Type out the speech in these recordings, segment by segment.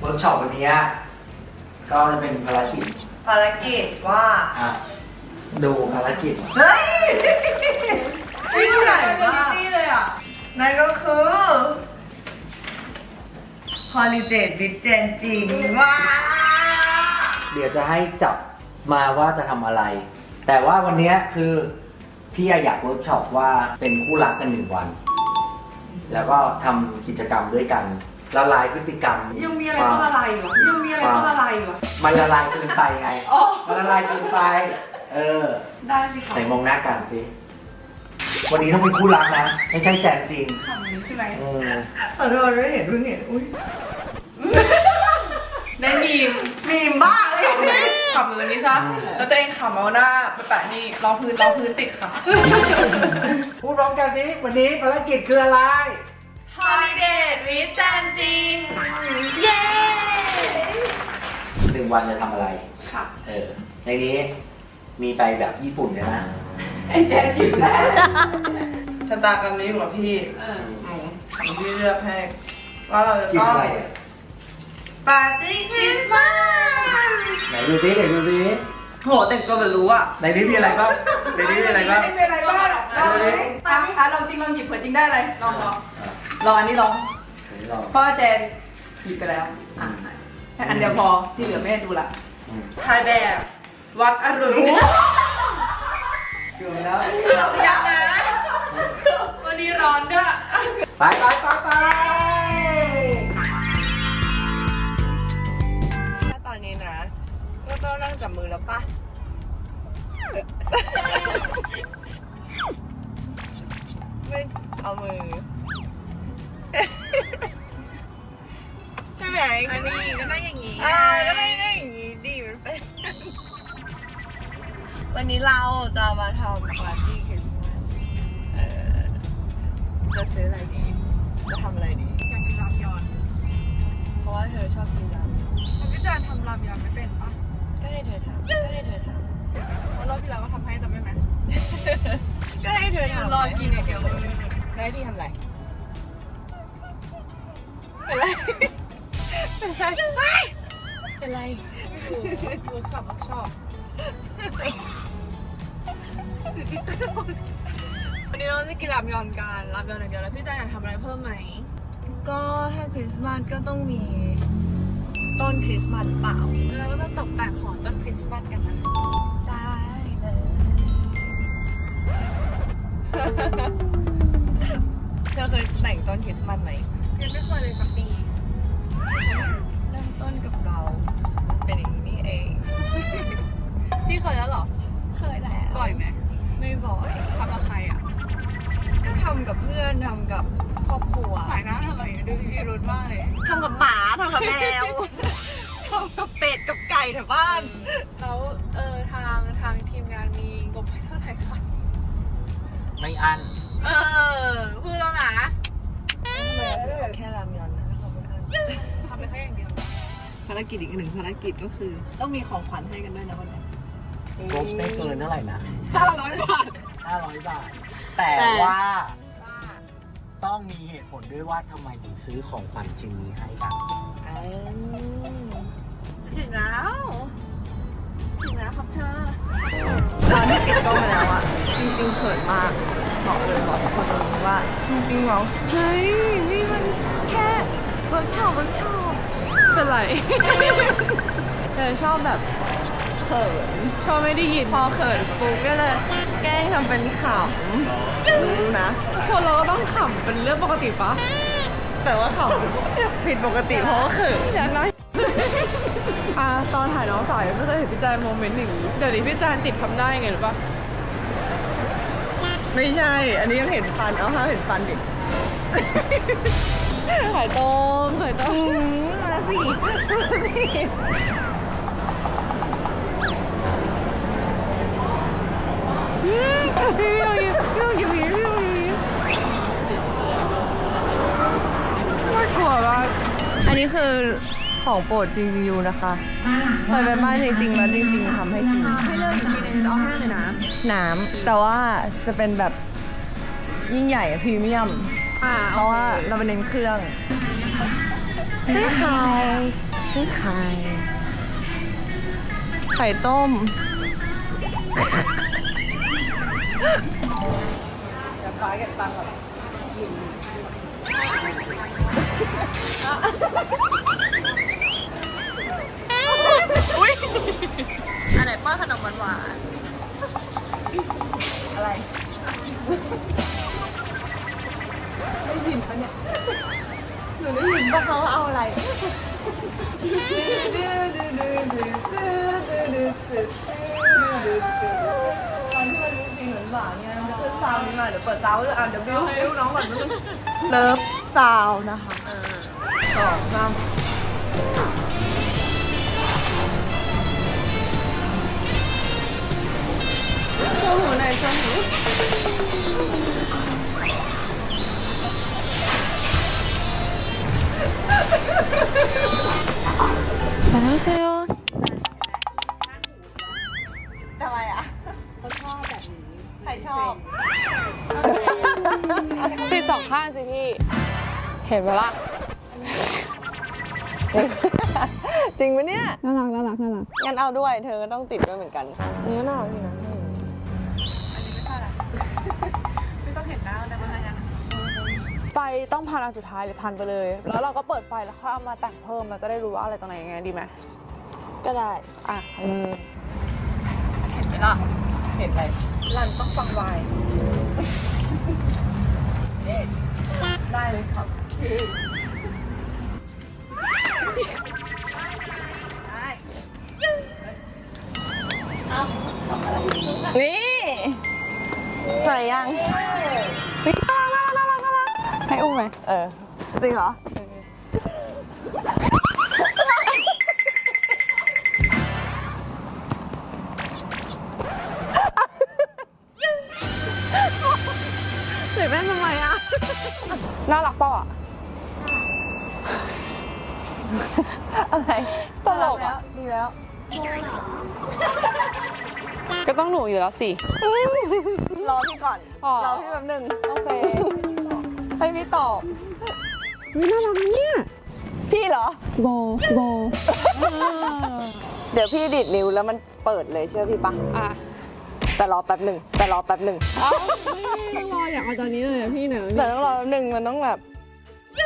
วิร์กช็อปวันนี้ก็จะเป็นภารกิจว่าดูภารกิจเฮ้ยยิ่งใหญ่มากเลยอ่ะนั่นก็คือ Holiday with Gen จริงว้าเดี๋ยวจะให้จับมาว่าจะทำอะไร แต่ว่าวันนี้คือพี่อยากเวิร์กช็อปว่าเป็นคู่รักกัน1 วัน แล้วก็ทำกิจกรรมด้วยกันละลายพฤติกรรมยังมีอะไรต้องละลายอยู่มันละลายเกินไปไงมันละลายเกินไปได้สิค่ะไหนมองหน้ากันสิวันนี้ต้องเป็นคู่รักนะไม่ใช่แจนจริงขำนี้ใช่ไหมขอโทษไม่เห็นเพิ่งเห็นอุ้ยได้มีมบ้าเลยขำอยู่ตรงนี้ใช่แล้วตัวเองขำเอาหน้าไปแปะนี่รอพื้นติดค่ะพูดพร้อมกันสิวันนี้ภารกิจคืออะไรHoliday with จันจริงเย้1 วันจะทำอะไรค่ะในนี้มีไปแบบญี่ปุ่นด้วยนะไอ้แจนกินแน่ชะตากรรมนี้อยู่กับพี่พี่เลือกให้ว่าเราจะต้องปาร์ตี้คริสต์มาสไหนดูสิโหแต่งตัวแบบรู้อ่ะในนี้มีอะไรบ้างมีอะไรบ้างลองจริงลองหยิบเผื่อจริงได้อะไรลองอันนี้ลองพ่อเจนหยิบไปแล้วแค่อันเดียวพอที่เหลือไม่ให้ดูละถ่ายแบบวัดอรุณเกือบแล้วยังนะวันนี้ร้อนด้วยไปถ้าตอนนี้นะก็ต้องนั่งจับมือแล้วป่ะไม่เอามือใช่ไหมอันนี้ก็ได้อย่างนี้ก็ได้อย่างนี้ดีมันเป็นวันนี้เราจะมาทำปาร์ตี้คริสต์มาสจะซื้ออะไรดีจะทำอะไรดีอยากกินรามยอนเพราะว่าเธอชอบกินรามยอนแล้วพี่จานทำรามยอนไม่เป็นปะก็ให้เธอทำเพราะรอบที่แล้วก็ทำให้จำได้ไหมก็ให้เธอทำรอกินอย่างเดียวได้พี่ทำอะไรเป็นไรดูขับชอบวันนี้เราจะกินรามยอนกันรามยอนอย่างเดียวแล้วพี่จานอยากทำอะไรเพิ่มไหมก็ถ้าคริสต์มาสก็ต้องมีต้นคริสต์มาสเปล่าแล้วก็จะตกแต่งของต้นคริสต์มาสกันนะได้เลยเธอเคยแต่งต้นคริสต์มาสไหมยังไม่เคยเลยสักปีเริ่มต้นกับเราเป็นอย่างนี้เองพี่เคยแล้วหรอเคยแล้วบ่อยไหมไม่บ่อยทำกับใครอ่ะก็ทำกับเพื่อนทำกับครอบครัวสายหน้าทำไมดูมีรุนมากเลยทำกับหมาทำกับแมวทำกับเป็ดกับไก่แถวบ้านแล้วทางทีมงานมีงบให้เท่าไหร่คะไม่อั้นพูดแล้วนะแค่รามยอนนะเขาไม่อั้นทำไปแค่อย่างเดียวภารกิจอีก1ภารกิจก็คือต้องมีของขวัญให้กันด้วยนะวันนี้งบไม่เกินเท่าไหร่นะ500 บาทแต่ว่าต้องมีเหตุผลด้วยว่าทำไมถึงซื้อของขวัญชิ้นนี้ให้กันถึงแล้วครับเธอตอนที่ปิดกล้องมาแล้วอะจริงๆเขินมากบอกทุกคนตรงนี้ว่าจริงๆเราเฮ้ยนี่มันแค่เวิร์กช็อปเป็นไรเธอชอบแบบเขินชอบไม่ได้ยินพอเขินปุ๊บก็เลยแกล้งทำเป็นขำรู้นะคนเราก็ต้องขำเป็นเรื่องปกติปะแต่ว่าขำผิดปกติเพราะว่าเขินอย่างนั้นตอนถ่ายน้องสาวไม่เคยเห็นพี่จานโมเมนต์อย่างนี้เดี๋ยวนี้พี่จานติดทำได้ไงหรือปะไม่ใช่อันนี้ยังเห็นฟันเอาห้าเห็นฟันดิไข่ต้มมาสิน่ากลัวมากอันนี้คือของโปรดจริงๆอยู่นะคะเคยไปบ้านจริงๆแล้วจริงๆทำให้กินให้เลือกอีกทีนึงเอา5เลยนะน้ำแต่ว่าจะเป็นแบบยิ่งใหญ่พรีเมียมเพราะว่าเราเป็นเน้นเครื่องซื้อไข่ ซื้อไข่ไข่ต้มจะป้าเก็บตังค์ก่อนอุ้ยอันไหนป้าขนมหวานๆอะไรได้ยินปะเนี่ยหนูได้ยินปะเขาเอาอะไรตอนที่มันรู้จริงเหมือนหวานไงมันจะขึ้นซาวนี้มาเดี๋ยวเปิดซาวด้วยเดี๋ยวบิ้วน้องก่อนนึงเลิฟซาวนะคะ2 3โชว์หูหน่อยโชว์หู안녕하세요ทำไมอ่ะเขาชอบแบบนี้ใครชอบ ติดสองข้างสิพี่ เห็นไหมล่ะ จริงปะเนี่ย น่ารักงั้นเอาด้วยเธอก็ต้องติดด้วยเหมือนกันเนื้อน่ารักดีนะ ไม่ต้องเห็นหน้าแต่ว่าอะไรนะ ไฟต้องพันอันสุดท้ายหรือพันไปเลย แล้วเราก็เปิดไฟแล้วค่อยเอามาแต่งเพิ่มเราจะได้รู้ว่าอะไรตรงไหนยังไงดีไหม ก็ได้ อ่ะ เห็นไหมล่ะ เห็นอะไร รันต้องฟังไวได้เลยครับพี่ นี่ใส่ยัง ให้อุ้มไหม จริงเหรอใส่แว่นทำไมอ่ะ น่ารักเปล่าอ่ะ อะไร ตลกอ่ะ ดีแล้ว ก็ต้องหนูอยู่แล้วสิ รอพี่ก่อน อ๋อ รอพี่แป๊บหนึง โอเค ให้พี่ตอบ วิน่ารักเนี่ย พี่เหรอ โบ เดี๋ยวพี่ดิดนิ้วแล้วมันเปิดเลยเชื่อพี่ปะ อ่ะ แต่รอแป๊บหนึ่ง เอ้าไม่รออยากเอาตอนนี้เลยอะพี่เนี่ย แต่ต้องรอแป๊บหนึ่งมันต้องแบบ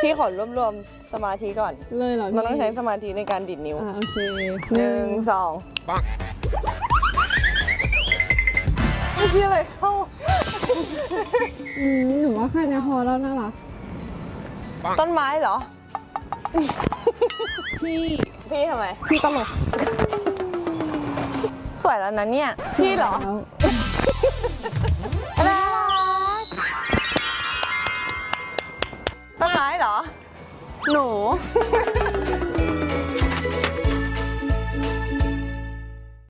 พี่ขอรวบสมาธิก่อน เลยเหรอ มันต้องใช้สมาธิในการดิดนิ้ว อ่ะโอเค 1 2ปังไม่ใช่อะไรเข้า หนูว่าแค่นี้พอแล้วน่ารัก ต้นไม้เหรอ พี่ พี่ทำไม พี่ตลก สวยแล้วนะเนี่ย พี่เหรอ แล้ว ต้นไม้เหรอ หนู